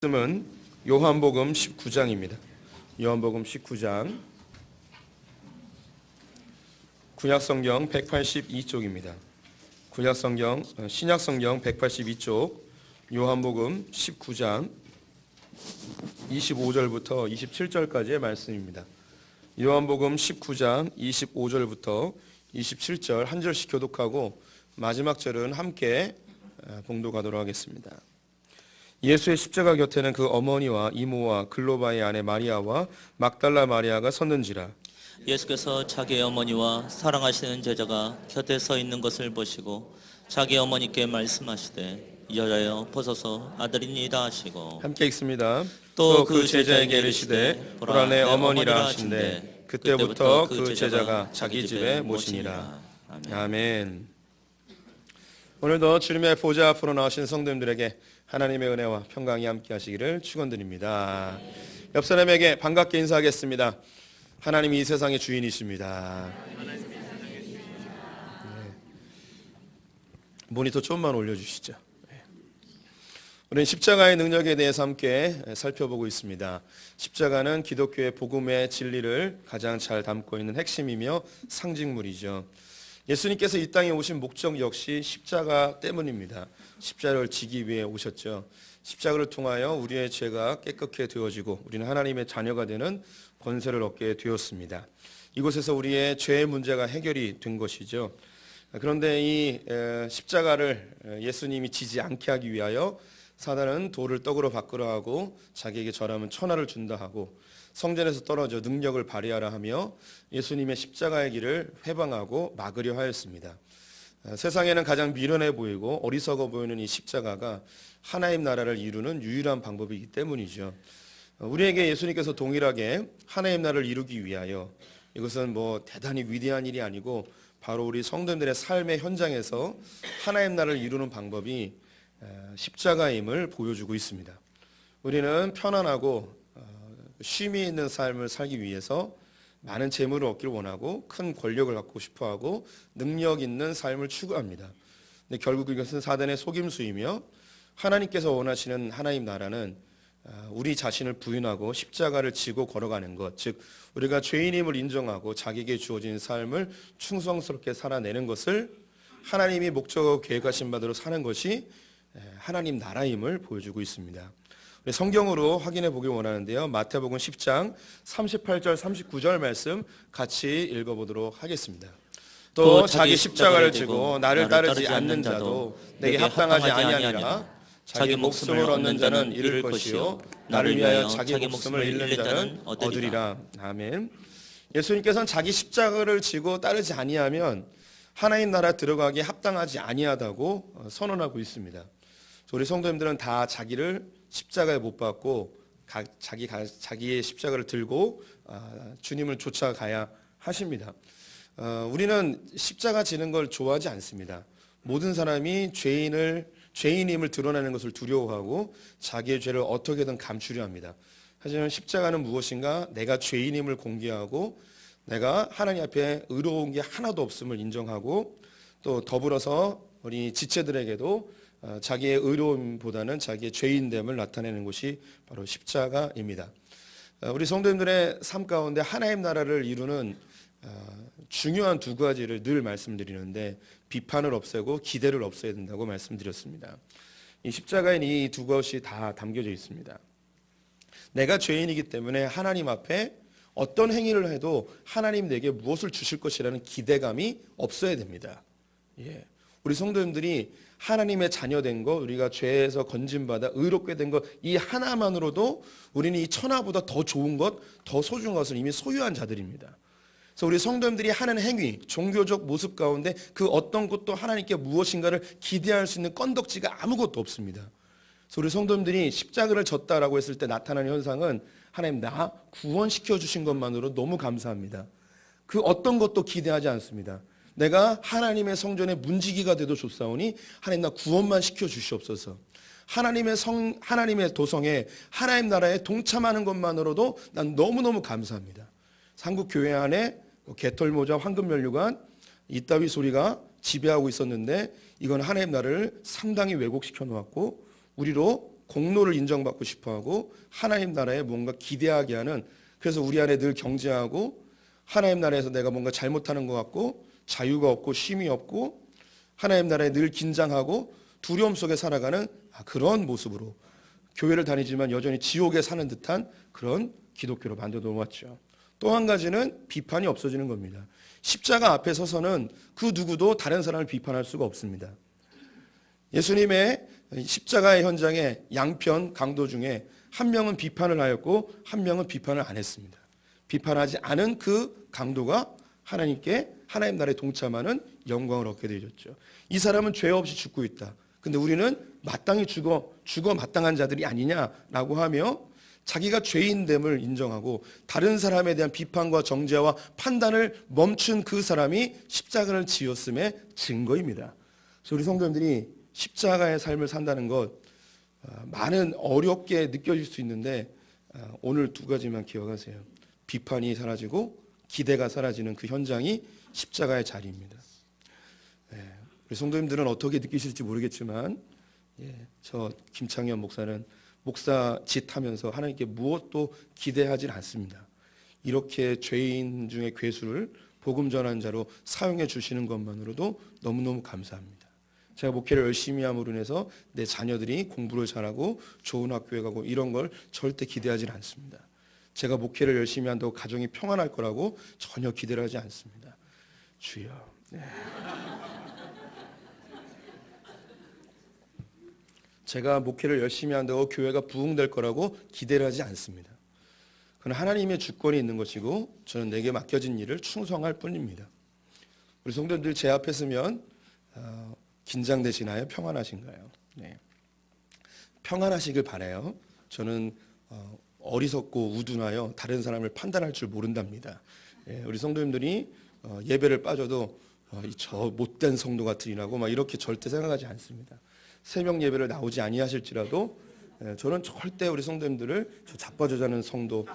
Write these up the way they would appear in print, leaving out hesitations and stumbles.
말씀은 요한복음 19장입니다. 요한복음 19장 구약성경 182쪽입니다. 구약성경 신약성경 182쪽 요한복음 19장 25절부터 27절까지의 말씀입니다. 요한복음 19장 25절부터 27절 한 절씩 교독하고 마지막 절은 함께 봉독하도록 하겠습니다. 예수의 십자가 곁에는 그 어머니와 이모와 글로바의 아내 마리아와 막달라 마리아가 섰는지라. 예수께서 자기의 어머니와 사랑하시는 제자가 곁에 서 있는 것을 보시고 자기 어머니께 말씀하시되 여자여 보소서 아들이니이다 하시고 함께 읽습니다. 또 그 제자에게 이르시되 보라 내 어머니라 하신대 그때부터 그 제자가 자기 집에 모시니라. 아멘. 오늘도 주님의 보좌 앞으로 나오신 성도님들에게 하나님의 은혜와 평강이 함께 하시기를 축원드립니다. 옆 사람에게 반갑게 인사하겠습니다. 하나님이 이 세상의 주인이십니다. 모니터 좀만 올려주시죠. 우리는 십자가의 능력에 대해서 함께 살펴보고 있습니다. 십자가는 기독교의 복음의 진리를 가장 잘 담고 있는 핵심이며 상징물이죠. 예수님께서 이 땅에 오신 목적 역시 십자가 때문입니다. 십자가를 지기 위해 오셨죠. 십자가를 통하여 우리의 죄가 깨끗게 되어지고 우리는 하나님의 자녀가 되는 권세를 얻게 되었습니다. 이곳에서 우리의 죄의 문제가 해결이 된 것이죠. 그런데 이 십자가를 예수님이 지지 않게 하기 위하여 사단은 돌을 떡으로 바꾸라 하고 자기에게 절하면 천하를 준다 하고 성전에서 떨어져 능력을 발휘하라 하며 예수님의 십자가의 길을 회방하고 막으려 하였습니다. 세상에는 가장 미련해 보이고 어리석어 보이는 이 십자가가 하나님 나라를 이루는 유일한 방법이기 때문이죠. 우리에게 예수님께서 동일하게 하나님 나라를 이루기 위하여 이것은 뭐 대단히 위대한 일이 아니고 바로 우리 성도님들의 삶의 현장에서 하나님 나라를 이루는 방법이 십자가임을 보여주고 있습니다. 우리는 편안하고 쉼이 있는 삶을 살기 위해서 많은 재물을 얻기를 원하고 큰 권력을 갖고 싶어하고 능력 있는 삶을 추구합니다. 근데 결국 이것은 사단의 속임수이며 하나님께서 원하시는 하나님 나라는 우리 자신을 부인하고 십자가를 지고 걸어가는 것, 즉 우리가 죄인임을 인정하고 자기에게 주어진 삶을 충성스럽게 살아내는 것을 하나님이 목적하고 계획하신 바대로 사는 것이 하나님 나라임을 보여주고 있습니다. 성경으로 확인해 보길 원하는데요. 마태복음 10장 38절 39절 말씀 같이 읽어보도록 하겠습니다. 또 자기 십자가를 지고 나를 따르지 않는 자도 내게 합당하지 아니하니라. 자기 목숨을 얻는 자는 잃을 것이요 나를 위하여 자기 목숨을 잃는 자는 얻으리라. 아멘. 예수님께서는 자기 십자가를 지고 따르지 아니하면 하나님 나라 들어가기에 합당하지 아니하다고 선언하고 있습니다. 우리 성도님들은 다 자기를 십자가에 못 박고 자기의 십자가를 들고 주님을 쫓아가야 하십니다. 우리는 십자가 지는 걸 좋아하지 않습니다. 모든 사람이 죄인임을 드러내는 것을 두려워하고 자기의 죄를 어떻게든 감추려 합니다. 하지만 십자가는 무엇인가? 내가 죄인임을 공개하고 내가 하나님 앞에 의로운 게 하나도 없음을 인정하고 또 더불어서 우리 지체들에게도 자기의 의로움보다는 자기의 죄인됨을 나타내는 것이 바로 십자가입니다. 우리 성도님들의 삶 가운데 하나님 나라를 이루는 중요한 두 가지를 늘 말씀드리는데 비판을 없애고 기대를 없애야 된다고 말씀드렸습니다. 이 십자가엔 이 두 것이 다 담겨져 있습니다. 내가 죄인이기 때문에 하나님 앞에 어떤 행위를 해도 하나님 내게 무엇을 주실 것이라는 기대감이 없어야 됩니다. 우리 성도님들이 하나님의 자녀된 것, 우리가 죄에서 건진받아 의롭게 된 것, 이 하나만으로도 우리는 이 천하보다 더 좋은 것, 더 소중한 것을 이미 소유한 자들입니다. 그래서 우리 성도님들이 하는 행위, 종교적 모습 가운데 그 어떤 것도 하나님께 무엇인가를 기대할 수 있는 건덕지가 아무것도 없습니다. 그래서 우리 성도님들이 십자가를 졌다라고 했을 때 나타나는 현상은 하나님 나 구원시켜 주신 것만으로 너무 감사합니다. 그 어떤 것도 기대하지 않습니다. 내가 하나님의 성전의 문지기가 돼도 좋사오니 하나님 나 구원만 시켜 주시옵소서. 하나님의 도성에 하나님 나라에 동참하는 것만으로도 난 너무너무 감사합니다. 한국 교회 안에 개털모자 황금면류관 이따위 소리가 지배하고 있었는데 이건 하나님 나라를 상당히 왜곡시켜 놓았고 우리로 공로를 인정받고 싶어하고 하나님 나라에 뭔가 기대하게 하는, 그래서 우리 안에 늘 경쟁하고 하나님 나라에서 내가 뭔가 잘못하는 것 같고 자유가 없고 쉼이 없고 하나님 나라에 늘 긴장하고 두려움 속에 살아가는 그런 모습으로 교회를 다니지만 여전히 지옥에 사는 듯한 그런 기독교로 만들어 놓았죠. 또 한 가지는 비판이 없어지는 겁니다. 십자가 앞에 서서는 그 누구도 다른 사람을 비판할 수가 없습니다. 예수님의 십자가의 현장에 양편 강도 중에 한 명은 비판을 하였고 한 명은 비판을 안 했습니다. 비판하지 않은 그 강도가 하나님께 하나님 나라에 동참하는 영광을 얻게 되었죠. 이 사람은 죄 없이 죽고 있다. 근데 우리는 마땅히 죽어 마땅한 자들이 아니냐라고 하며 자기가 죄인됨을 인정하고 다른 사람에 대한 비판과 정죄와 판단을 멈춘 그 사람이 십자가를 지었음의 증거입니다. 그래서 우리 성도님들이 십자가의 삶을 산다는 것 많은 어렵게 느껴질 수 있는데 오늘 두 가지만 기억하세요. 비판이 사라지고 기대가 사라지는 그 현장이 십자가의 자리입니다. 우리 성도님들은 어떻게 느끼실지 모르겠지만 저 김창현 목사는 목사 짓하면서 하나님께 무엇도 기대하지 않습니다. 이렇게 죄인 중에 괴수를 복음 전한 자로 사용해 주시는 것만으로도 너무너무 감사합니다. 제가 목회를 열심히 함으로 인해서 내 자녀들이 공부를 잘하고 좋은 학교에 가고 이런 걸 절대 기대하지 않습니다. 제가 목회를 열심히 한다고 가정이 평안할 거라고 전혀 기대를 하지 않습니다. 주여. 제가 목회를 열심히 한다고 교회가 부흥될 거라고 기대를 하지 않습니다. 그건 하나님의 주권이 있는 것이고 저는 내게 맡겨진 일을 충성할 뿐입니다. 우리 성도님들 제 앞에 서면 긴장되시나요? 평안하신가요? 네. 평안하시길 바라요. 저는 어리석고 우둔하여 다른 사람을 판단할 줄 모른답니다. 우리 성도님들이 예배를 빠져도 저 못된 성도 같으리라고 막 이렇게 절대 생각하지 않습니다. 새벽 예배를 나오지 아니하실지라도 저는 절대 우리 성도님들을 저 자빠져자는 성도,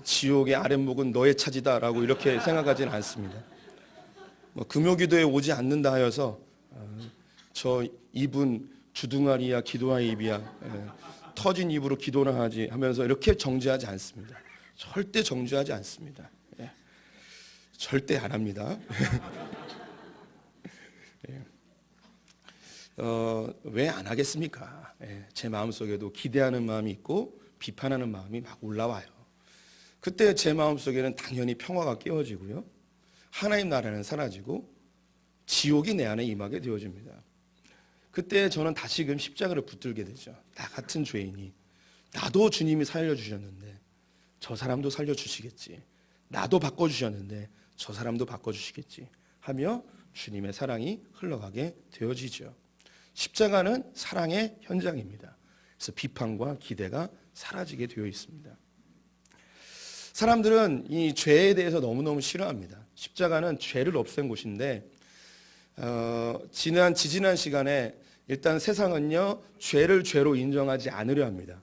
지옥의 아랫목은 너의 차지다라고 이렇게 생각하지는 않습니다. 금요기도에 오지 않는다 하여서 저 입은 주둥아리야 기도의 입이야 터진 입으로 기도나 하지 하면서 이렇게 정죄하지 않습니다. 절대 정죄하지 않습니다. 절대 안 합니다. 왜 안 하겠습니까? 제 마음속에도 기대하는 마음이 있고 비판하는 마음이 막 올라와요. 그때 제 마음속에는 당연히 평화가 깨어지고요. 하나님 나라는 사라지고 지옥이 내 안에 임하게 되어집니다. 그때 저는 다시금 십자가를 붙들게 되죠. 나 같은 죄인이 나도 주님이 살려주셨는데 저 사람도 살려주시겠지. 나도 바꿔주셨는데 저 사람도 바꿔주시겠지 하며 주님의 사랑이 흘러가게 되어지죠. 십자가는 사랑의 현장입니다. 그래서 비판과 기대가 사라지게 되어 있습니다. 사람들은 이 죄에 대해서 너무너무 싫어합니다. 십자가는 죄를 없앤 곳인데 지지난 시간에 일단 세상은요 죄를 죄로 인정하지 않으려 합니다.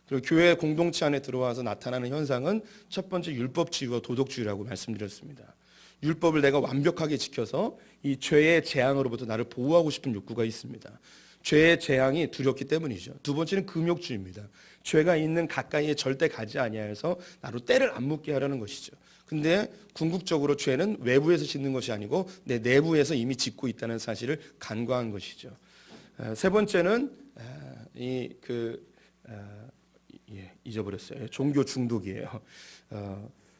그리고 교회 공동체 안에 들어와서 나타나는 현상은 첫 번째 율법주의와 도덕주의라고 말씀드렸습니다. 율법을 내가 완벽하게 지켜서 이 죄의 재앙으로부터 나를 보호하고 싶은 욕구가 있습니다. 죄의 재앙이 두렵기 때문이죠. 두 번째는 금욕주의입니다. 죄가 있는 가까이에 절대 가지 아니하여서 나로 때를 안 묻게 하려는 것이죠. 근데 궁극적으로 죄는 외부에서 짓는 것이 아니고 내 내부에서 이미 짓고 있다는 사실을 간과한 것이죠. 세 번째는 잊어버렸어요. 종교 중독이에요.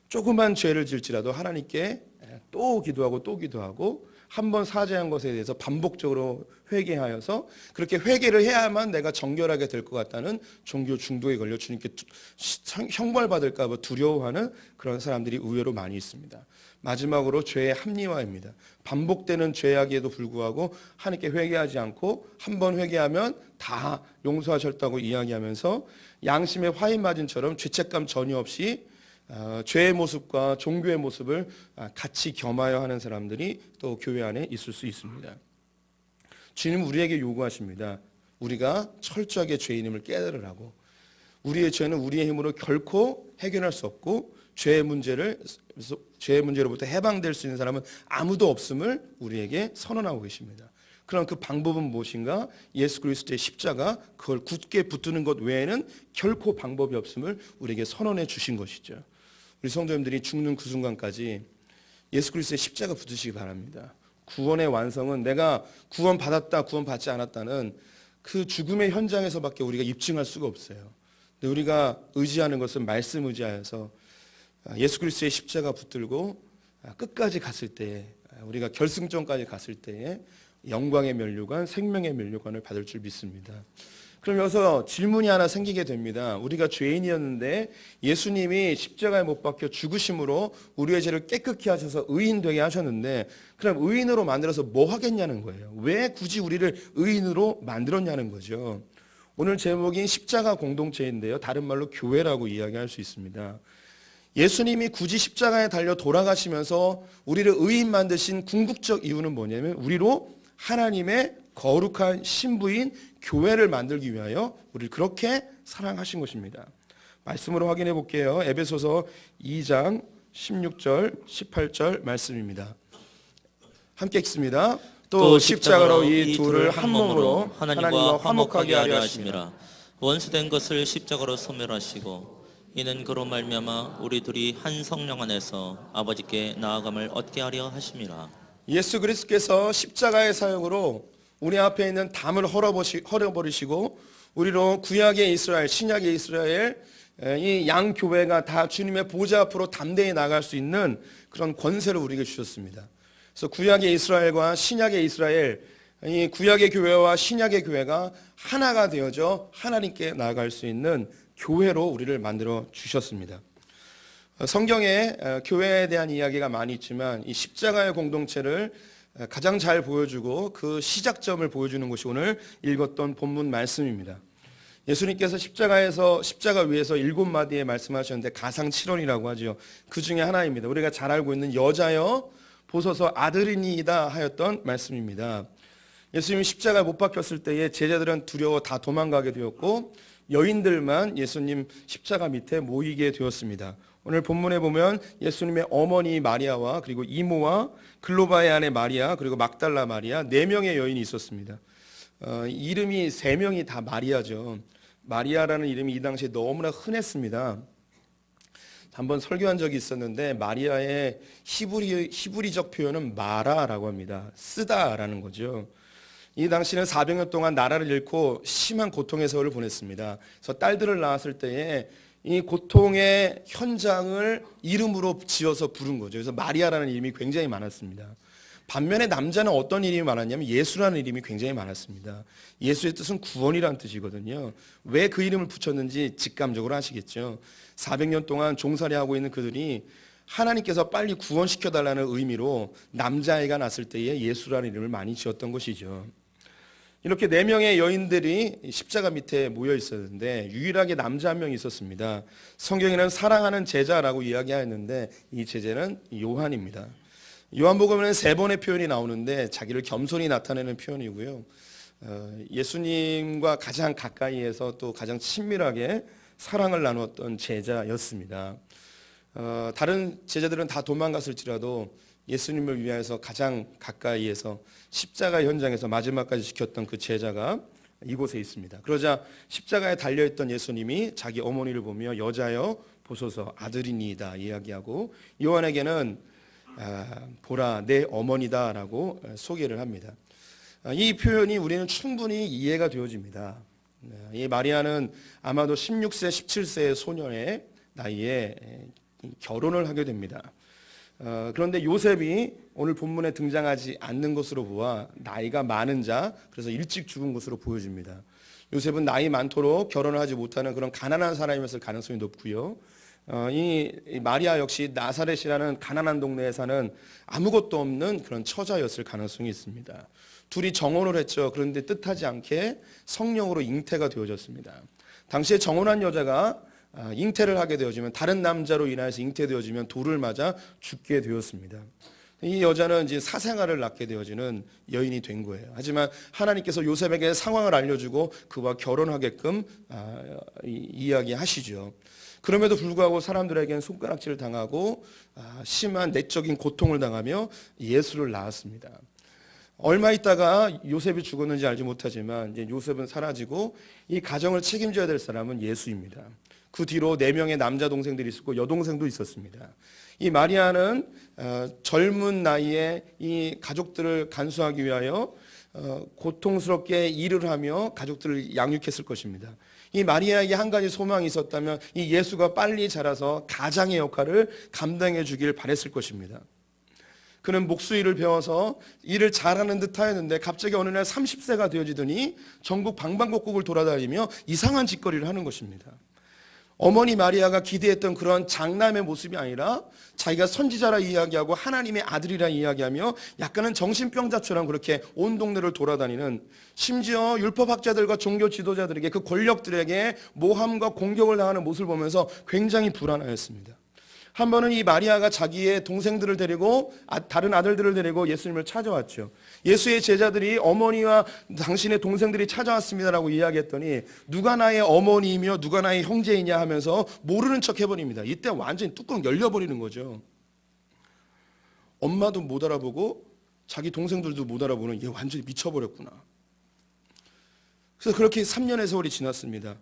조그만 죄를 질지라도 하나님께 또 기도하고 한 번 사죄한 것에 대해서 반복적으로 회개하여서 그렇게 회개를 해야만 내가 정결하게 될 것 같다는 종교 중독에 걸려 주님께 형벌받을까 봐 두려워하는 그런 사람들이 의외로 많이 있습니다. 마지막으로 죄의 합리화입니다. 반복되는 죄악에도 불구하고 하나님께 회개하지 않고 한 번 회개하면 다 용서하셨다고 이야기하면서 양심의 화인마진처럼 죄책감 전혀 없이 죄의 모습과 종교의 모습을 같이 겸하여 하는 사람들이 또 교회 안에 있을 수 있습니다. 주님은 우리에게 요구하십니다. 우리가 철저하게 죄인임을 깨달으라고. 우리의 죄는 우리의 힘으로 결코 해결할 수 없고 죄의 문제로부터 해방될 수 있는 사람은 아무도 없음을 우리에게 선언하고 계십니다. 그럼 그 방법은 무엇인가? 예수 그리스도의 십자가, 그걸 굳게 붙드는 것 외에는 결코 방법이 없음을 우리에게 선언해 주신 것이죠. 우리 성도님들이 죽는 그 순간까지 예수 그리스도의 십자가 붙으시기 바랍니다. 구원의 완성은 내가 구원 받았다, 구원 받지 않았다는 그 죽음의 현장에서밖에 우리가 입증할 수가 없어요. 근데 우리가 의지하는 것은 말씀 의지하여서 예수 그리스도의 십자가 붙들고 끝까지 갔을 때에, 우리가 결승점까지 갔을 때에 영광의 면류관, 생명의 면류관을 받을 줄 믿습니다. 그럼 여기서 질문이 하나 생기게 됩니다. 우리가 죄인이었는데 예수님이 십자가에 못 박혀 죽으심으로 우리의 죄를 깨끗게 하셔서 의인 되게 하셨는데, 그럼 의인으로 만들어서 뭐 하겠냐는 거예요. 왜 굳이 우리를 의인으로 만들었냐는 거죠. 오늘 제목인 십자가 공동체인데요, 다른 말로 교회라고 이야기할 수 있습니다. 예수님이 굳이 십자가에 달려 돌아가시면서 우리를 의인 만드신 궁극적 이유는 뭐냐면, 우리로 하나님의 거룩한 신부인 교회를 만들기 위하여 우리를 그렇게 사랑하신 것입니다. 말씀으로 확인해 볼게요. 에베소서 2장 16절 18절 말씀입니다. 함께 읽습니다. 또 십자가로 이 둘을 한 몸으로 하나님과 화목하게 하려 하심이라. 원수된 것을 십자가로 소멸하시고 이는 그로 말미암아 우리 둘이 한 성령 안에서 아버지께 나아감을 얻게 하려 하심이라. 예수 그리스도께서 십자가의 사역으로 우리 앞에 있는 담을 헐어버리시고 우리로 구약의 이스라엘, 신약의 이스라엘, 이 양 교회가 다 주님의 보좌 앞으로 담대히 나갈 수 있는 그런 권세를 우리에게 주셨습니다. 그래서 구약의 이스라엘과 신약의 이스라엘, 이 구약의 교회와 신약의 교회가 하나가 되어져 하나님께 나아갈 수 있는 교회로 우리를 만들어 주셨습니다. 성경에 교회에 대한 이야기가 많이 있지만 이 십자가의 공동체를 가장 잘 보여주고 그 시작점을 보여주는 것이 오늘 읽었던 본문 말씀입니다. 예수님께서 십자가 위에서 7마디에 말씀하셨는데 가상 7원이라고 하죠. 그 중에 하나입니다. 우리가 잘 알고 있는 여자여 보소서 아들이니이다 하였던 말씀입니다. 예수님이 십자가에 못 박혔을 때에 제자들은 두려워 다 도망가게 되었고 여인들만 예수님 십자가 밑에 모이게 되었습니다. 오늘 본문에 보면 예수님의 어머니 마리아와 그리고 이모와 글로바의 아내 마리아 그리고 막달라 마리아 4명의 여인이 있었습니다. 이름이 3명이 다 마리아죠. 마리아라는 이름이 이 당시에 너무나 흔했습니다. 한번 설교한 적이 있었는데 마리아의 히브리적 표현은 마라라고 합니다. 쓰다라는 거죠. 이 당시는 400년 동안 나라를 잃고 심한 고통의 세월을 보냈습니다. 그래서 딸들을 낳았을 때에 이 고통의 현장을 이름으로 지어서 부른 거죠. 그래서 마리아라는 이름이 굉장히 많았습니다. 반면에 남자는 어떤 이름이 많았냐면 예수라는 이름이 굉장히 많았습니다. 예수의 뜻은 구원이라는 뜻이거든요. 왜 그 이름을 붙였는지 직감적으로 아시겠죠. 400년 동안 종살이하고 있는 그들이 하나님께서 빨리 구원시켜달라는 의미로 남자아이가 났을 때에 예수라는 이름을 많이 지었던 것이죠. 이렇게 4명의 여인들이 십자가 밑에 모여 있었는데 유일하게 남자 한 명이 있었습니다. 성경에는 사랑하는 제자라고 이야기하였는데 이 제자는 요한입니다. 요한복음에는 3번의 표현이 나오는데 자기를 겸손히 나타내는 표현이고요. 예수님과 가장 가까이에서 또 가장 친밀하게 사랑을 나누었던 제자였습니다. 다른 제자들은 다 도망갔을지라도 예수님을 위하여서 가장 가까이에서 십자가 현장에서 마지막까지 지켰던 그 제자가 이곳에 있습니다. 그러자 십자가에 달려있던 예수님이 자기 어머니를 보며 여자여 보소서 아들이니이다 이야기하고 요한에게는 보라 내 어머니다라고 소개를 합니다. 이 표현이 우리는 충분히 이해가 되어집니다. 이 마리아는 아마도 16세, 17세의 소년의 나이에 결혼을 하게 됩니다. 그런데 요셉이 오늘 본문에 등장하지 않는 것으로 보아 나이가 많은 자, 그래서 일찍 죽은 것으로 보여집니다. 요셉은 나이 많도록 결혼을 하지 못하는 그런 가난한 사람이었을 가능성이 높고요. 이 마리아 역시 나사렛이라는 가난한 동네에 사는 아무것도 없는 그런 처자였을 가능성이 있습니다. 둘이 정혼을 했죠. 그런데 뜻하지 않게 성령으로 잉태가 되어졌습니다. 당시에 정혼한 여자가 잉태를 하게 되어지면 다른 남자로 인하여서 잉태되어지면 돌을 맞아 죽게 되었습니다. 이 여자는 이제 사생아를 낳게 되어지는 여인이 된 거예요. 하지만 하나님께서 요셉에게 상황을 알려주고 그와 결혼하게끔 이야기하시죠. 그럼에도 불구하고 사람들에게는 손가락질을 당하고 심한 내적인 고통을 당하며 예수를 낳았습니다. 얼마 있다가 요셉이 죽었는지 알지 못하지만 이제 요셉은 사라지고 이 가정을 책임져야 될 사람은 예수입니다. 그 뒤로 4명의 남자 동생들이 있었고 여동생도 있었습니다. 이 마리아는 젊은 나이에 이 가족들을 간수하기 위하여 고통스럽게 일을 하며 가족들을 양육했을 것입니다. 이 마리아에게 한 가지 소망이 있었다면 이 예수가 빨리 자라서 가장의 역할을 감당해 주길 바랬을 것입니다. 그는 목수일을 배워서 일을 잘하는 듯 하였는데 갑자기 어느 날 30세가 되어지더니 전국 방방곡곡을 돌아다니며 이상한 짓거리를 하는 것입니다. 어머니 마리아가 기대했던 그런 장남의 모습이 아니라 자기가 선지자라 이야기하고 하나님의 아들이라 이야기하며 약간은 정신병자처럼 그렇게 온 동네를 돌아다니는, 심지어 율법학자들과 종교 지도자들에게, 그 권력들에게 모함과 공격을 당하는 모습을 보면서 굉장히 불안하였습니다. 한 번은 이 마리아가 자기의 동생들을 데리고 다른 아들들을 데리고 예수님을 찾아왔죠. 예수의 제자들이 어머니와 당신의 동생들이 찾아왔습니다라고 이야기했더니 누가 나의 어머니이며 누가 나의 형제이냐 하면서 모르는 척 해버립니다. 이때 완전히 뚜껑 열려버리는 거죠. 엄마도 못 알아보고 자기 동생들도 못 알아보는, 얘 완전히 미쳐버렸구나. 그래서 그렇게 3년의 세월이 지났습니다.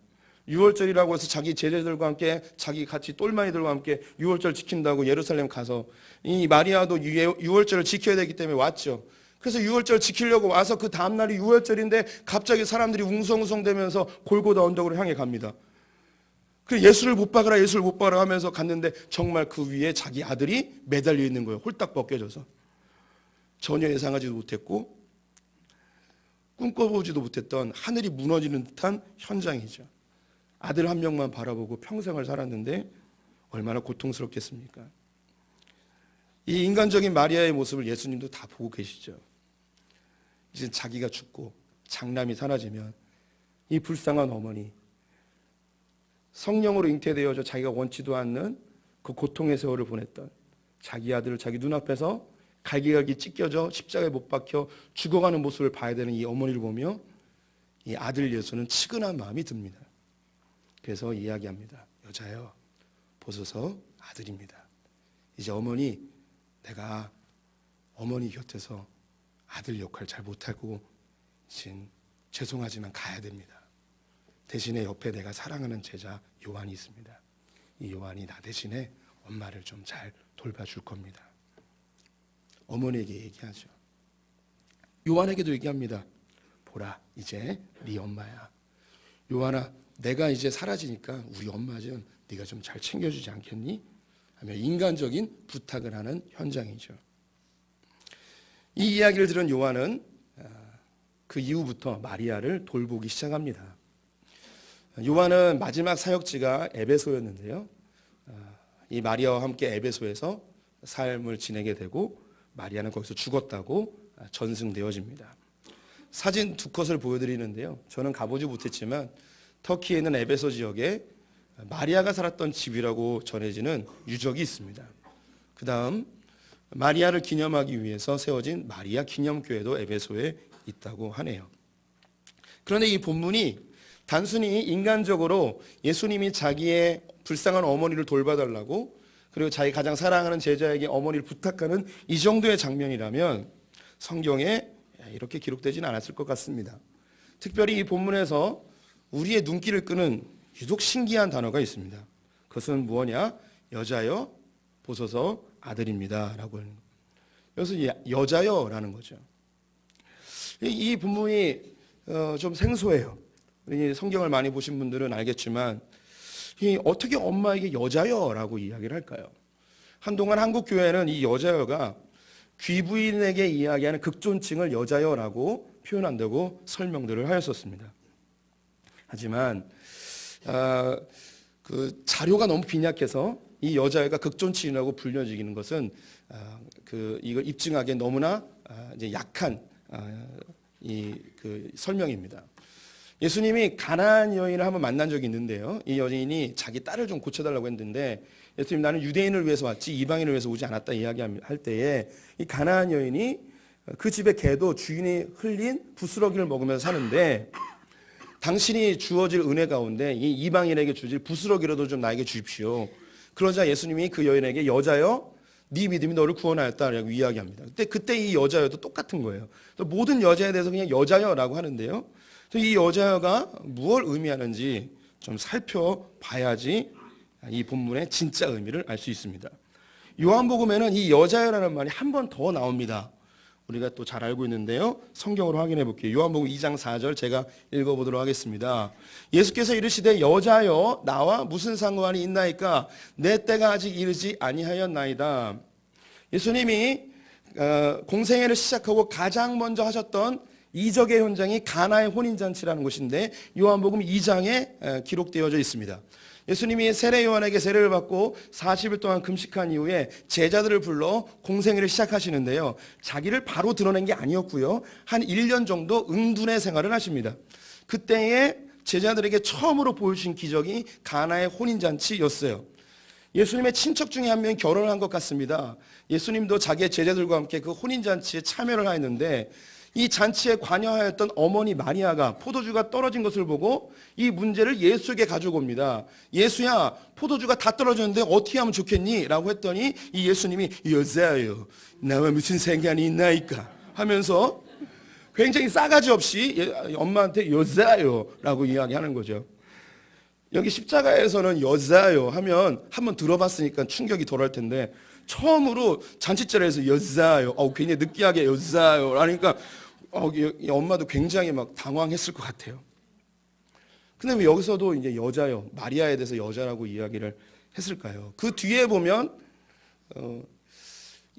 6월절이라고 해서 자기 제자들과 함께, 자기 같이 똘마니들과 함께 6월절 지킨다고 예루살렘 가서, 이 마리아도 6월절을 지켜야 되기 때문에 왔죠. 그래서 6월절 지키려고 와서 그 다음날이 6월절인데 갑자기 사람들이 웅성웅성대면서 골고다 언덕으로 향해 갑니다. 그래서 예수를 못 박으라, 예수를 못 박으라 하면서 갔는데 정말 그 위에 자기 아들이 매달려 있는 거예요. 홀딱 벗겨져서. 전혀 예상하지도 못했고 꿈꿔보지도 못했던 하늘이 무너지는 듯한 현장이죠. 아들 한 명만 바라보고 평생을 살았는데 얼마나 고통스럽겠습니까? 이 인간적인 마리아의 모습을 예수님도 다 보고 계시죠. 이제 자기가 죽고 장남이 사라지면 이 불쌍한 어머니, 성령으로 잉태되어져 자기가 원치도 않는 그 고통의 세월을 보냈던 자기 아들을 자기 눈앞에서 갈기갈기 찢겨져 십자가에 못 박혀 죽어가는 모습을 봐야 되는 이 어머니를 보며 이 아들 예수는 측은한 마음이 듭니다. 그래서 이야기합니다. 여자여, 보소서 아들입니다. 이제 어머니, 내가 어머니 곁에서 아들 역할 잘 못하고 죄송하지만 가야 됩니다. 대신에 옆에 내가 사랑하는 제자 요한이 있습니다. 이 요한이 나 대신에 엄마를 좀 잘 돌봐줄 겁니다. 어머니에게 얘기하죠. 요한에게도 얘기합니다. 보라, 이제 네 엄마야. 요한아, 내가 이제 사라지니까 우리 엄마 좀 네가 좀 잘 챙겨주지 않겠니? 하며 인간적인 부탁을 하는 현장이죠. 이 이야기를 들은 요한은 그 이후부터 마리아를 돌보기 시작합니다. 요한은 마지막 사역지가 에베소였는데요. 이 마리아와 함께 에베소에서 삶을 지내게 되고 마리아는 거기서 죽었다고 전승되어집니다. 사진 2컷을 보여드리는데요. 저는 가보지 못했지만 터키에 있는 에베소 지역에 마리아가 살았던 집이라고 전해지는 유적이 있습니다. 그 다음 마리아를 기념하기 위해서 세워진 마리아 기념교회도 에베소에 있다고 하네요. 그런데 이 본문이 단순히 인간적으로 예수님이 자기의 불쌍한 어머니를 돌봐달라고, 그리고 자기 가장 사랑하는 제자에게 어머니를 부탁하는 이 정도의 장면이라면 성경에 이렇게 기록되지는 않았을 것 같습니다. 특별히 이 본문에서 우리의 눈길을 끄는 유독 신기한 단어가 있습니다. 그것은 무엇냐? 여자여, 보소서 아들입니다 라고 하는 거예요. 여기서 여자여라는 거죠. 이 본문이 좀 생소해요. 성경을 많이 보신 분들은 알겠지만 어떻게 엄마에게 여자여라고 이야기를 할까요? 한동안 한국 교회는 이 여자여가 귀부인에게 이야기하는 극존칭을 여자여라고 표현한다고 설명들을 하였었습니다. 하지만 그 자료가 너무 빈약해서 이 여자애가 극존칭이라고 불려지는 것은 이걸 입증하기에 너무나 이제 약한 그 설명입니다. 예수님이 가나안 여인을 한번 만난 적이 있는데요. 이 여인이 자기 딸을 좀 고쳐달라고 했는데 예수님, 나는 유대인을 위해서 왔지 이방인을 위해서 오지 않았다 이야기할 때에 이 가나안 여인이 그 집의 개도 주인이 흘린 부스러기를 먹으면서 사는데, 당신이 주어질 은혜 가운데 이 이방인에게 주질 부스러기라도 좀 나에게 주십시오. 그러자 예수님이 그 여인에게 여자여, 네 믿음이 너를 구원하였다라고 이야기합니다. 그때 이 여자여도 똑같은 거예요. 모든 여자에 대해서 그냥 여자여라고 하는데요. 이 여자여가 무엇을 의미하는지 좀 살펴봐야지 이 본문의 진짜 의미를 알 수 있습니다. 요한복음에는 이 여자여라는 말이 한 번 더 나옵니다. 우리가 또 잘 알고 있는데요. 성경으로 확인해 볼게요. 요한복음 2장 4절 제가 읽어보도록 하겠습니다. 예수께서 이르시되 여자여 나와 무슨 상관이 있나이까 내 때가 아직 이르지 아니하였나이다. 예수님이 공생애를 시작하고 가장 먼저 하셨던 이적의 현장이 가나의 혼인잔치라는 것인데 요한복음 2장에 기록되어져 있습니다. 예수님이 세례 요한에게 세례를 받고 40일 동안 금식한 이후에 제자들을 불러 공생애를 시작하시는데요. 자기를 바로 드러낸 게 아니었고요. 한 1년 정도 은둔의 생활을 하십니다. 그때에 제자들에게 처음으로 보여주신 기적이 가나의 혼인잔치였어요. 예수님의 친척 중에 한 명이 결혼을 한 것 같습니다. 예수님도 자기의 제자들과 함께 그 혼인잔치에 참여를 하였는데 이 잔치에 관여하였던 어머니 마리아가 포도주가 떨어진 것을 보고 이 문제를 예수에게 가지고 옵니다. 예수야, 포도주가 다 떨어졌는데 어떻게 하면 좋겠니? 라고 했더니 이 예수님이 여자요, 나와 무슨 상관이 있나이까 하면서 굉장히 싸가지 없이 엄마한테 여자요 라고 이야기하는 거죠. 여기 십자가에서는 여자요 하면 한번 들어봤으니까 충격이 덜할 텐데 처음으로 잔치자리에서 여자요, 굉장히 느끼하게 여자요 그러니까 엄마도 굉장히 막 당황했을 것 같아요. 근데 왜 여기서도 이제 여자요, 마리아에 대해서 여자라고 이야기를 했을까요? 그 뒤에 보면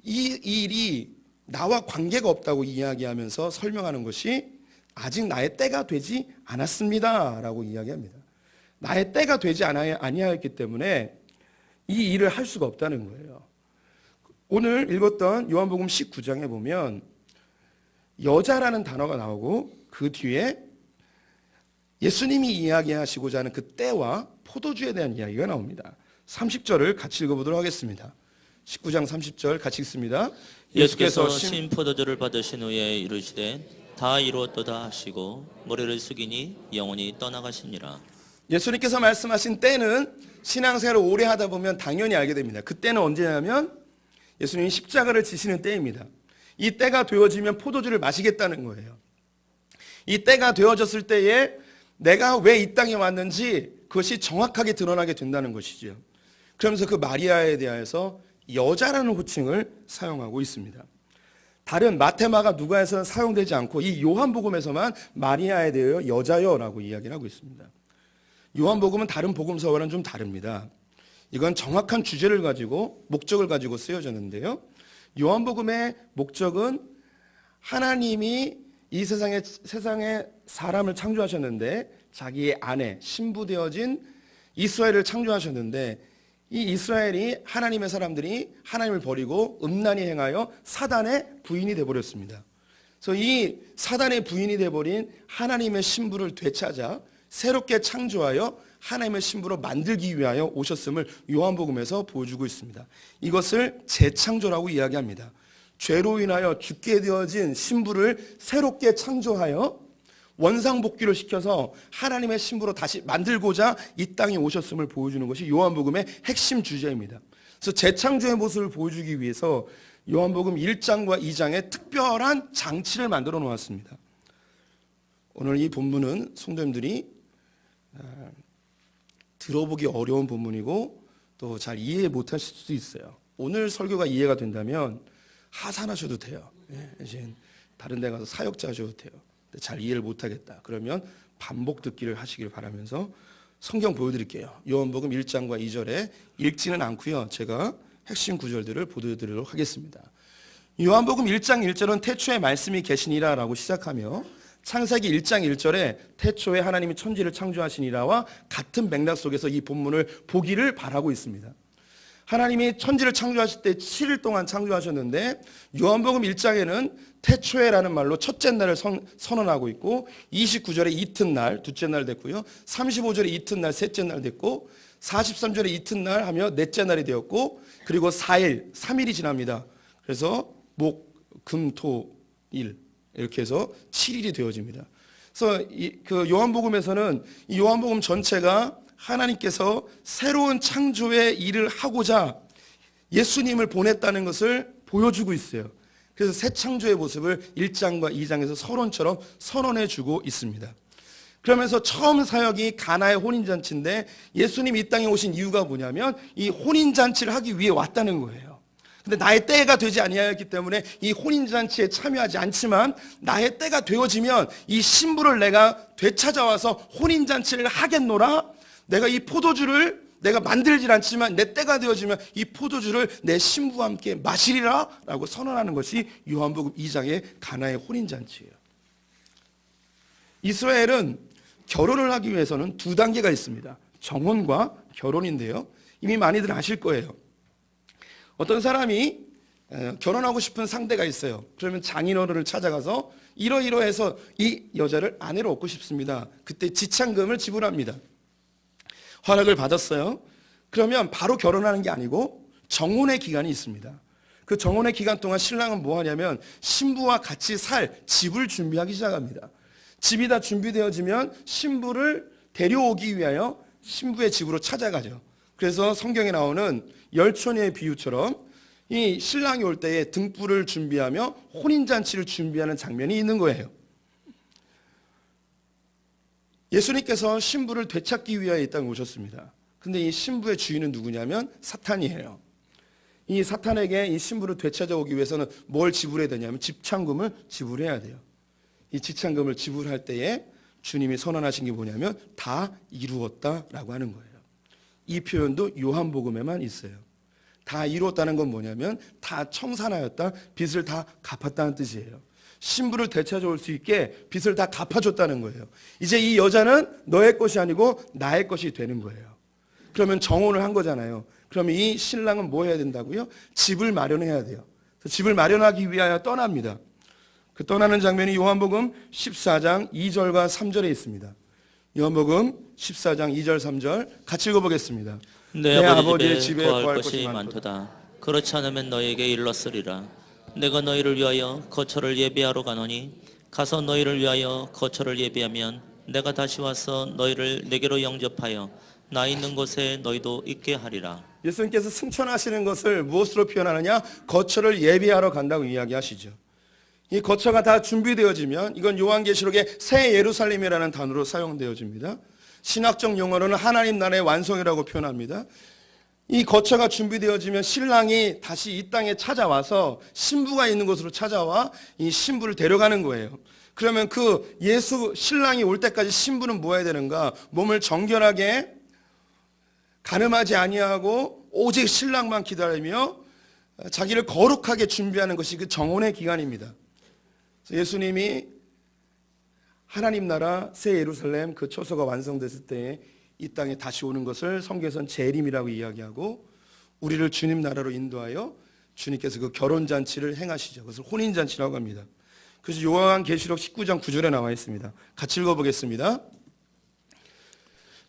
이 일이 나와 관계가 없다고 이야기하면서 설명하는 것이 아직 나의 때가 되지 않았습니다라고 이야기합니다. 나의 때가 되지 아니하였기 때문에 이 일을 할 수가 없다는 거예요. 오늘 읽었던 요한복음 19장에 보면 여자라는 단어가 나오고 그 뒤에 예수님이 이야기하시고자 하는 그 때와 포도주에 대한 이야기가 나옵니다. 30절을 같이 읽어보도록 하겠습니다. 19장 30절 같이 읽습니다. 예수께서 신 포도주를 받으신 후에 이르시되 다 이루었도다 하시고 머리를 숙이니 영혼이 떠나가시니라. 예수님께서 말씀하신 때는 신앙생활을 오래 하다 보면 당연히 알게 됩니다. 그때는 언제냐면 예수님이 십자가를 지시는 때입니다. 이 때가 되어지면 포도주를 마시겠다는 거예요. 이 때가 되어졌을 때에 내가 왜 이 땅에 왔는지 그것이 정확하게 드러나게 된다는 것이죠. 그러면서 그 마리아에 대해서 여자라는 호칭을 사용하고 있습니다. 다른 마테마가 누가에서는 사용되지 않고 이 요한복음에서만 마리아에 대하여 여자여라고 이야기를 하고 있습니다. 요한복음은 다른 복음서와는 좀 다릅니다. 이건 정확한 주제를 가지고 목적을 가지고 쓰여졌는데요. 요한복음의 목적은 하나님이 이 세상에 사람을 창조하셨는데 자기의 아내 신부되어진 이스라엘을 창조하셨는데 이 이스라엘이 하나님의 사람들이 하나님을 버리고 음란히 행하여 사단의 부인이 되어버렸습니다. 그래서 이 사단의 부인이 되어버린 하나님의 신부를 되찾아 새롭게 창조하여 하나님의 신부로 만들기 위하여 오셨음을 요한복음에서 보여주고 있습니다. 이것을 재창조라고 이야기합니다. 죄로 인하여 죽게 되어진 신부를 새롭게 창조하여 원상복귀를 시켜서 하나님의 신부로 다시 만들고자 이 땅에 오셨음을 보여주는 것이 요한복음의 핵심 주제입니다. 그래서 재창조의 모습을 보여주기 위해서 요한복음 1장과 2장에 특별한 장치를 만들어 놓았습니다. 오늘 이 본문은 성도님들이 들어보기 어려운 본문이고 또 잘 이해 못하실 수도 있어요. 오늘 설교가 이해가 된다면 하산하셔도 돼요. 이제 다른 데 가서 사역자 하셔도 돼요. 잘 이해를 못하겠다. 그러면 반복 듣기를 하시길 바라면서 성경 보여드릴게요. 요한복음 1장과 2절에 읽지는 않고요. 제가 핵심 구절들을 보여드리도록 하겠습니다. 요한복음 1장 1절은 태초에 말씀이 계시니라 라고 시작하며 창세기 1장 1절에 태초에 하나님이 천지를 창조하시니라와 같은 맥락 속에서 이 본문을 보기를 바라고 있습니다. 하나님이 천지를 창조하실 때 7일 동안 창조하셨는데 요한복음 1장에는 태초에라는 말로 첫째 날을 선언하고 있고 29절에 이튿날 둘째 날 됐고요. 35절에 이튿날 셋째 날 됐고 43절에 이튿날 하며 넷째 날이 되었고 그리고 4일 3일이 지납니다. 그래서 목, 금, 토, 일 이렇게 해서 7일이 되어집니다. 그래서 그 요한복음에서는 이 요한복음 전체가 하나님께서 새로운 창조의 일을 하고자 예수님을 보냈다는 것을 보여주고 있어요. 그래서 새 창조의 모습을 1장과 2장에서 서론처럼 선언해 주고 있습니다. 그러면서 처음 사역이 가나의 혼인잔치인데 예수님이 이 땅에 오신 이유가 뭐냐면 이 혼인잔치를 하기 위해 왔다는 거예요. 근데 나의 때가 되지 아니하였기 때문에 이 혼인잔치에 참여하지 않지만 나의 때가 되어지면 이 신부를 내가 되찾아와서 혼인잔치를 하겠노라. 내가 이 포도주를 내가 만들질 않지만 내 때가 되어지면 이 포도주를 내 신부와 함께 마시리라 라고 선언하는 것이 요한복음 2장의 가나의 혼인잔치예요. 이스라엘은 결혼을 하기 위해서는 두 단계가 있습니다. 정혼과 결혼인데요. 이미 많이들 아실 거예요. 어떤 사람이 결혼하고 싶은 상대가 있어요. 그러면 장인어른을 찾아가서 이러이러해서 이 여자를 아내로 얻고 싶습니다. 그때 지참금을 지불합니다. 허락을 받았어요. 그러면 바로 결혼하는 게 아니고 정혼의 기간이 있습니다. 그 정혼의 기간 동안 신랑은 뭐 하냐면 신부와 같이 살 집을 준비하기 시작합니다. 집이 다 준비되어지면 신부를 데려오기 위하여 신부의 집으로 찾아가죠. 그래서 성경에 나오는 열처녀의 비유처럼 이 신랑이 올 때에 등불을 준비하며 혼인잔치를 준비하는 장면이 있는 거예요. 예수님께서 신부를 되찾기 위하여 이 땅에 오셨습니다. 근데 이 신부의 주인은 누구냐면 사탄이에요. 이 사탄에게 이 신부를 되찾아오기 위해서는 뭘 지불해야 되냐면 집창금을 지불해야 돼요. 이 집창금을 지불할 때에 주님이 선언하신 게 뭐냐면 다 이루었다라고 하는 거예요. 이 표현도 요한복음에만 있어요. 다 이루었다는 건 뭐냐면 다 청산하였다, 빚을 다 갚았다는 뜻이에요. 신부를 되찾아올 수 있게 빚을 다 갚아줬다는 거예요. 이제 이 여자는 너의 것이 아니고 나의 것이 되는 거예요. 그러면 정혼을 한 거잖아요. 그러면 이 신랑은 뭐 해야 된다고요? 집을 마련해야 돼요. 그래서 집을 마련하기 위하여 떠납니다. 그 떠나는 장면이 요한복음 14장 2절과 3절에 있습니다. 요한복음 14장 2절 3절 같이 읽어보겠습니다. 내 아버지의 집에 구할 것이 많도다. 그렇지 않으면 너에게 일렀으리라. 내가 너희를 위하여 거처를 예비하러 가노니 가서 너희를 위하여 거처를 예비하면 내가 다시 와서 너희를 내게로 영접하여 나 있는 곳에 너희도 있게 하리라. 예수님께서 승천하시는 것을 무엇으로 표현하느냐? 거처를 예비하러 간다고 이야기하시죠. 이 거처가 다 준비되어지면 이건 요한계시록의 새 예루살렘이라는 단어로 사용되어집니다. 신학적 용어로는 하나님 나라의 완성이라고 표현합니다. 이 거처가 준비되어지면 신랑이 다시 이 땅에 찾아와서 신부가 있는 곳으로 찾아와 이 신부를 데려가는 거예요. 그러면 그 예수 신랑이 올 때까지 신부는 뭐 해야 되는가? 몸을 정결하게 가늠하지 아니하고 오직 신랑만 기다리며 자기를 거룩하게 준비하는 것이 그 정혼의 기간입니다. 예수님이 하나님 나라 새 예루살렘 그 처소가 완성됐을 때에 이 땅에 다시 오는 것을 성경에서는 재림이라고 이야기하고 우리를 주님 나라로 인도하여 주님께서 그 결혼잔치를 행하시죠. 그것을 혼인잔치라고 합니다. 그래서 요한계시록 19장 9절에 나와 있습니다. 같이 읽어보겠습니다.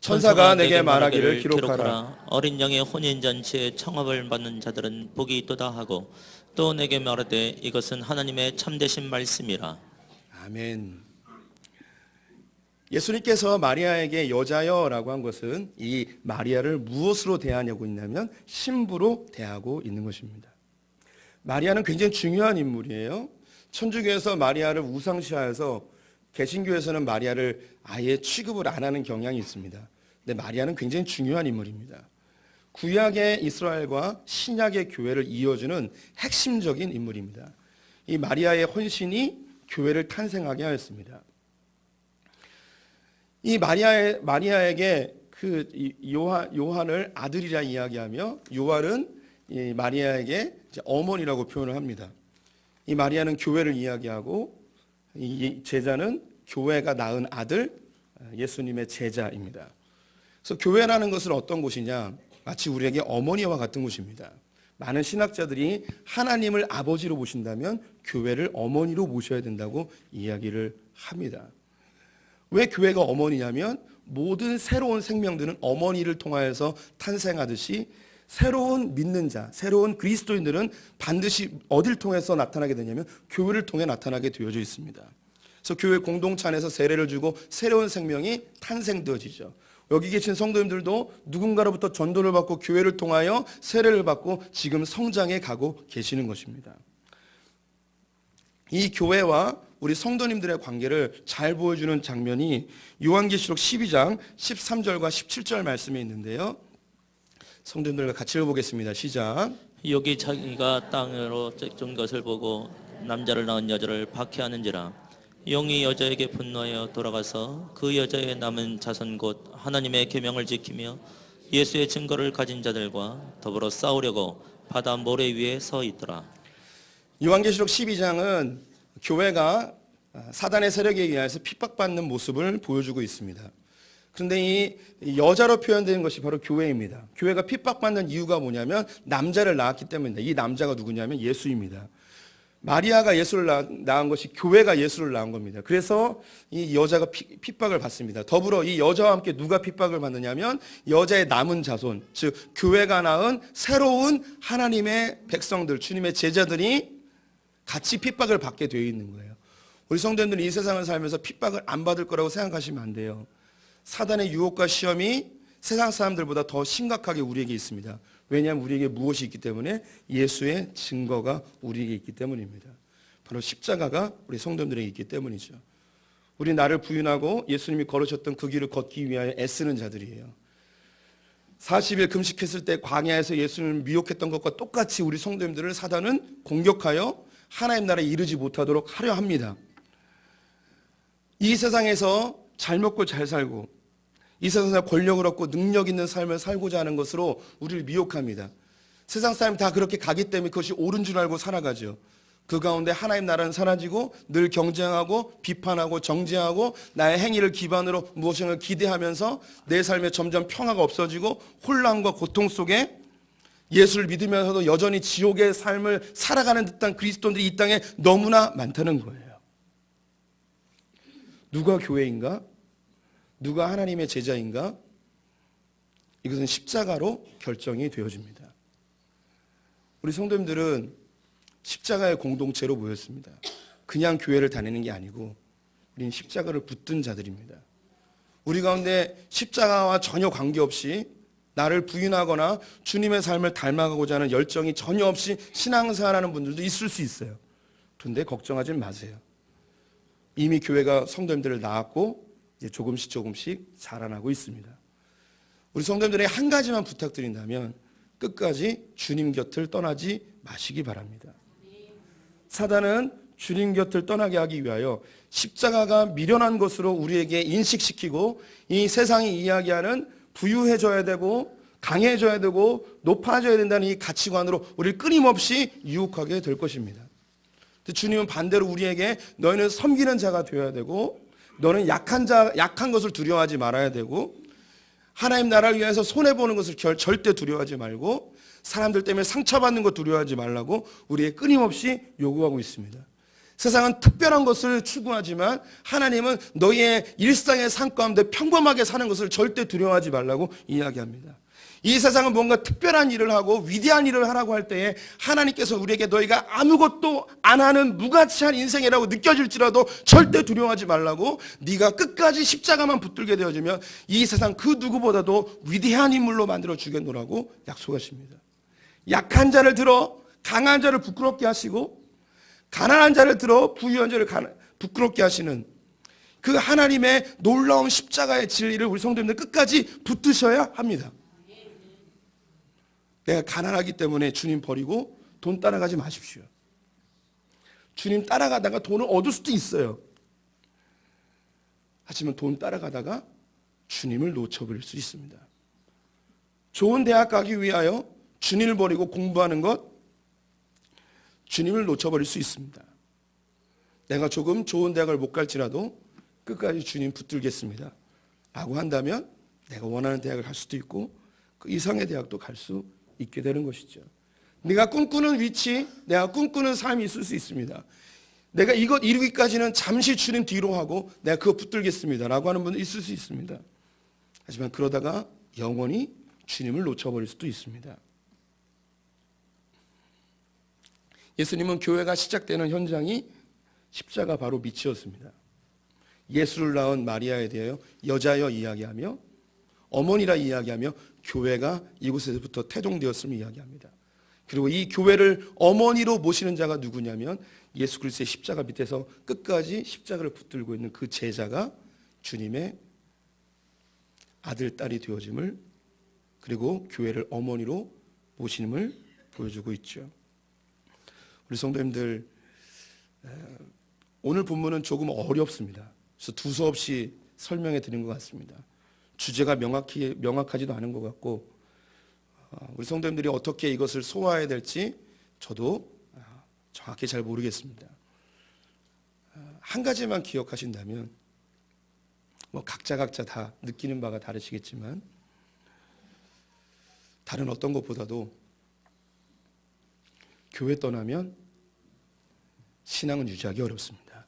천사가 내게 말하기를 기록하라. 어린 양의 혼인잔치에 청합을 받는 자들은 복이 있도다 하고 또 내게 말하되 이것은 하나님의 참되신 말씀이라. 아멘. 예수님께서 마리아에게 여자여라고 한 것은 이 마리아를 무엇으로 대하냐고 있냐면 신부로 대하고 있는 것입니다. 마리아는 굉장히 중요한 인물이에요. 천주교에서 마리아를 우상시하여서 개신교에서는 마리아를 아예 취급을 안 하는 경향이 있습니다. 근데 마리아는 굉장히 중요한 인물입니다. 구약의 이스라엘과 신약의 교회를 이어주는 핵심적인 인물입니다. 이 마리아의 헌신이 교회를 탄생하게 하였습니다. 이 마리아에게 그 요한을 아들이라 이야기하며 요한은 이 마리아에게 어머니라고 표현을 합니다. 이 마리아는 교회를 이야기하고 이 제자는 교회가 낳은 아들 예수님의 제자입니다. 그래서 교회라는 것은 어떤 곳이냐? 마치 우리에게 어머니와 같은 곳입니다. 많은 신학자들이 하나님을 아버지로 모신다면 교회를 어머니로 모셔야 된다고 이야기를 합니다. 왜 교회가 어머니냐면 모든 새로운 생명들은 어머니를 통하여서 탄생하듯이 새로운 믿는 자, 새로운 그리스도인들은 반드시 어딜 통해서 나타나게 되냐면 교회를 통해 나타나게 되어져 있습니다. 그래서 교회 공동체 안에서 세례를 주고 새로운 생명이 탄생되어지죠. 여기 계신 성도님들도 누군가로부터 전도를 받고 교회를 통하여 세례를 받고 지금 성장해 가고 계시는 것입니다. 이 교회와 우리 성도님들의 관계를 잘 보여주는 장면이 요한계시록 12장 13절과 17절 말씀에 있는데요. 성도님들과 같이 읽어보겠습니다. 시작. 여기 자기가 땅으로 쫓은 것을 보고 남자를 낳은 여자를 박해하는지라. 영이 여자에게 분노하여 돌아가서 그 여자의 남은 자손 곧 하나님의 계명을 지키며 예수의 증거를 가진 자들과 더불어 싸우려고 바다 모래 위에 서 있더라. 요한계시록 12장은 교회가 사단의 세력에 의해서 핍박받는 모습을 보여주고 있습니다. 그런데 이 여자로 표현되는 것이 바로 교회입니다. 교회가 핍박받는 이유가 뭐냐면 남자를 낳았기 때문입니다. 이 남자가 누구냐면 예수입니다. 마리아가 예수를 낳은 것이 교회가 예수를 낳은 겁니다. 그래서 이 여자가 핍박을 받습니다. 더불어 이 여자와 함께 누가 핍박을 받느냐면 여자의 남은 자손, 즉 교회가 낳은 새로운 하나님의 백성들, 주님의 제자들이 같이 핍박을 받게 되어 있는 거예요. 우리 성도님들은 이 세상을 살면서 핍박을 안 받을 거라고 생각하시면 안 돼요. 사단의 유혹과 시험이 세상 사람들보다 더 심각하게 우리에게 있습니다. 왜냐하면 우리에게 무엇이 있기 때문에 예수의 증거가 우리에게 있기 때문입니다. 바로 십자가가 우리 성도님들에게 있기 때문이죠. 우리 나를 부인하고 예수님이 걸으셨던 그 길을 걷기 위하여 애쓰는 자들이에요. 40일 금식했을 때 광야에서 예수님을 미혹했던 것과 똑같이 우리 성도님들을 사단은 공격하여 하나님 나라에 이르지 못하도록 하려 합니다. 이 세상에서 잘 먹고 잘 살고 이 세상에서 권력을 얻고 능력 있는 삶을 살고자 하는 것으로 우리를 미혹합니다. 세상 사람이 다 그렇게 가기 때문에 그것이 옳은 줄 알고 살아가죠. 그 가운데 하나님 나라는 사라지고 늘 경쟁하고 비판하고 정죄하고 나의 행위를 기반으로 무엇인가 기대하면서 내 삶에 점점 평화가 없어지고 혼란과 고통 속에 예수를 믿으면서도 여전히 지옥의 삶을 살아가는 듯한 그리스도인들이 이 땅에 너무나 많다는 거예요. 누가 교회인가? 누가 하나님의 제자인가? 이것은 십자가로 결정이 되어집니다. 우리 성도님들은 십자가의 공동체로 모였습니다. 그냥 교회를 다니는 게 아니고 우리는 십자가를 붙든 자들입니다. 우리 가운데 십자가와 전혀 관계없이 나를 부인하거나 주님의 삶을 닮아가고자 하는 열정이 전혀 없이 신앙생활하는 분들도 있을 수 있어요. 그런데 걱정하지 마세요. 이미 교회가 성도님들을 낳았고 이제 조금씩 자라나고 있습니다. 우리 성도님들에게 한 가지만 부탁드린다면 끝까지 주님 곁을 떠나지 마시기 바랍니다. 사단은 주님 곁을 떠나게 하기 위하여 십자가가 미련한 것으로 우리에게 인식시키고 이 세상이 이야기하는 부유해져야 되고 강해져야 되고 높아져야 된다는 이 가치관으로 우리를 끊임없이 유혹하게 될 것입니다. 주님은 반대로 우리에게 너희는 섬기는 자가 되어야 되고 너는 약한 것을 두려워하지 말아야 되고 하나님 나라를 위해서 손해보는 것을 절대 두려워하지 말고 사람들 때문에 상처받는 것 두려워하지 말라고 우리에게 끊임없이 요구하고 있습니다. 세상은 특별한 것을 추구하지만 하나님은 너희의 일상의 삶 가운데 평범하게 사는 것을 절대 두려워하지 말라고 이야기합니다. 이 세상은 뭔가 특별한 일을 하고 위대한 일을 하라고 할 때에 하나님께서 우리에게 너희가 아무것도 안 하는 무가치한 인생이라고 느껴질지라도 절대 두려워하지 말라고 네가 끝까지 십자가만 붙들게 되어지면 이 세상 그 누구보다도 위대한 인물로 만들어 주겠노라고 약속하십니다. 약한 자를 들어 강한 자를 부끄럽게 하시고 가난한 자를 들어 부유한 자를 부끄럽게 하시는 그 하나님의 놀라운 십자가의 진리를 우리 성도님들 끝까지 붙드셔야 합니다. 내가 가난하기 때문에 주님 버리고 돈 따라가지 마십시오. 주님 따라가다가 돈을 얻을 수도 있어요. 하지만 돈 따라가다가 주님을 놓쳐버릴 수 있습니다. 좋은 대학 가기 위하여 주님을 버리고 공부하는 것, 주님을 놓쳐버릴 수 있습니다. 내가 조금 좋은 대학을 못 갈지라도 끝까지 주님 붙들겠습니다 라고 한다면 내가 원하는 대학을 갈 수도 있고 그 이상의 대학도 갈 수 있게 되는 것이죠. 내가 꿈꾸는 위치, 내가 꿈꾸는 삶이 있을 수 있습니다. 내가 이것 이루기까지는 잠시 주님 뒤로 하고 내가 그거 붙들겠습니다 라고 하는 분도 있을 수 있습니다. 하지만 그러다가 영원히 주님을 놓쳐버릴 수도 있습니다. 예수님은 교회가 시작되는 현장이 십자가 바로 밑이었습니다. 예수를 낳은 마리아에 대하여 여자여 이야기하며 어머니라 이야기하며 교회가 이곳에서부터 태동되었음을 이야기합니다. 그리고 이 교회를 어머니로 모시는 자가 누구냐면 예수 그리스도의 십자가 밑에서 끝까지 십자가를 붙들고 있는 그 제자가 주님의 아들, 딸이 되어짐을, 그리고 교회를 어머니로 모심을 보여주고 있죠. 우리 성도님들, 오늘 본문은 조금 어렵습니다. 그래서 두서없이 설명해 드린 것 같습니다. 주제가 명확하지도 않은 것 같고, 우리 성도님들이 어떻게 이것을 소화해야 될지 저도 정확히 잘 모르겠습니다. 한 가지만 기억하신다면, 각자 다 느끼는 바가 다르시겠지만, 다른 어떤 것보다도 교회 떠나면 신앙은 유지하기 어렵습니다.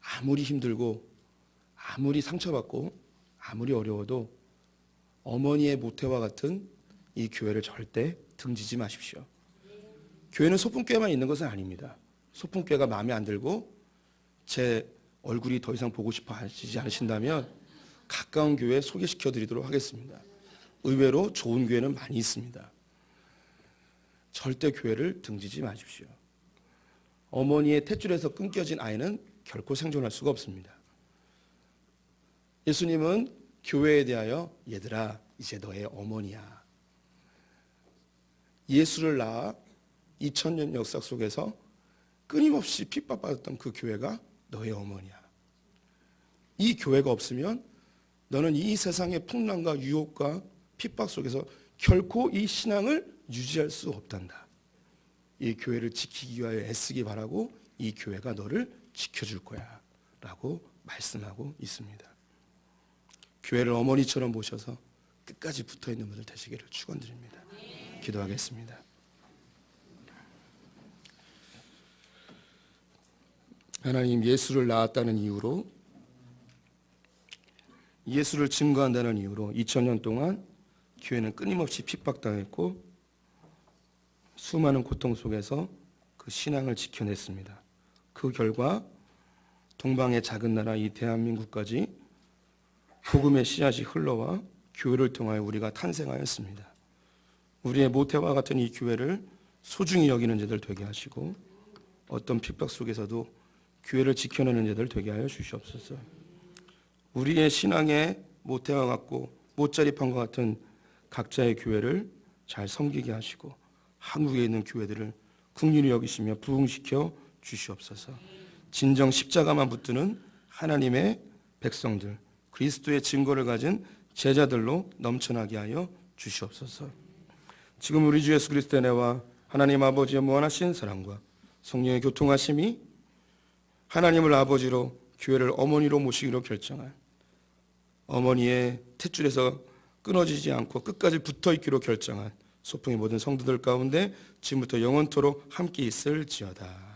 아무리 힘들고 아무리 상처받고 아무리 어려워도 어머니의 모태와 같은 이 교회를 절대 등지지 마십시오. 교회는 소품교회만 있는 것은 아닙니다. 소품교회가 마음에 안 들고 제 얼굴이 더 이상 보고 싶어 하시지 않으신다면 가까운 교회 소개시켜 드리도록 하겠습니다. 의외로 좋은 교회는 많이 있습니다. 절대 교회를 등지지 마십시오. 어머니의 탯줄에서 끊겨진 아이는 결코 생존할 수가 없습니다. 예수님은 교회에 대하여 얘들아 이제 너의 어머니야. 예수를 낳아 2000년 역사 속에서 끊임없이 핍박받았던 그 교회가 너의 어머니야. 이 교회가 없으면 너는 이 세상의 풍랑과 유혹과 핍박 속에서 결코 이 신앙을 유지할 수 없단다. 이 교회를 지키기 위하여 애쓰기 바라고 이 교회가 너를 지켜줄 거야 라고 말씀하고 있습니다. 교회를 어머니처럼 모셔서 끝까지 붙어있는 분들 되시기를 축원드립니다. 기도하겠습니다. 하나님, 예수를 낳았다는 이유로, 예수를 증거한다는 이유로 2000년 동안 교회는 끊임없이 핍박당했고 수많은 고통 속에서 그 신앙을 지켜냈습니다. 그 결과 동방의 작은 나라 이 대한민국까지 복음의 씨앗이 흘러와 교회를 통하여 우리가 탄생하였습니다. 우리의 모태와 같은 이 교회를 소중히 여기는 자들 되게 하시고 어떤 핍박 속에서도 교회를 지켜내는 자들 되게 하여 주시옵소서. 우리의 신앙의 모태와 같고 못자리판과 같은 각자의 교회를 잘 섬기게 하시고 한국에 있는 교회들을 긍휼히 여기시며 부흥시켜 주시옵소서. 진정 십자가만 붙드는 하나님의 백성들, 그리스도의 증거를 가진 제자들로 넘쳐나게 하여 주시옵소서. 지금 우리 주 예수 그리스도의 은혜와 하나님 아버지의 무한하신 사랑과 성령의 교통하심이 하나님을 아버지로 교회를 어머니로 모시기로 결정한 어머니의 탯줄에서 끊어지지 않고 끝까지 붙어있기로 결정한 소풍의 모든 성도들 가운데 지금부터 영원토록 함께 있을지어다.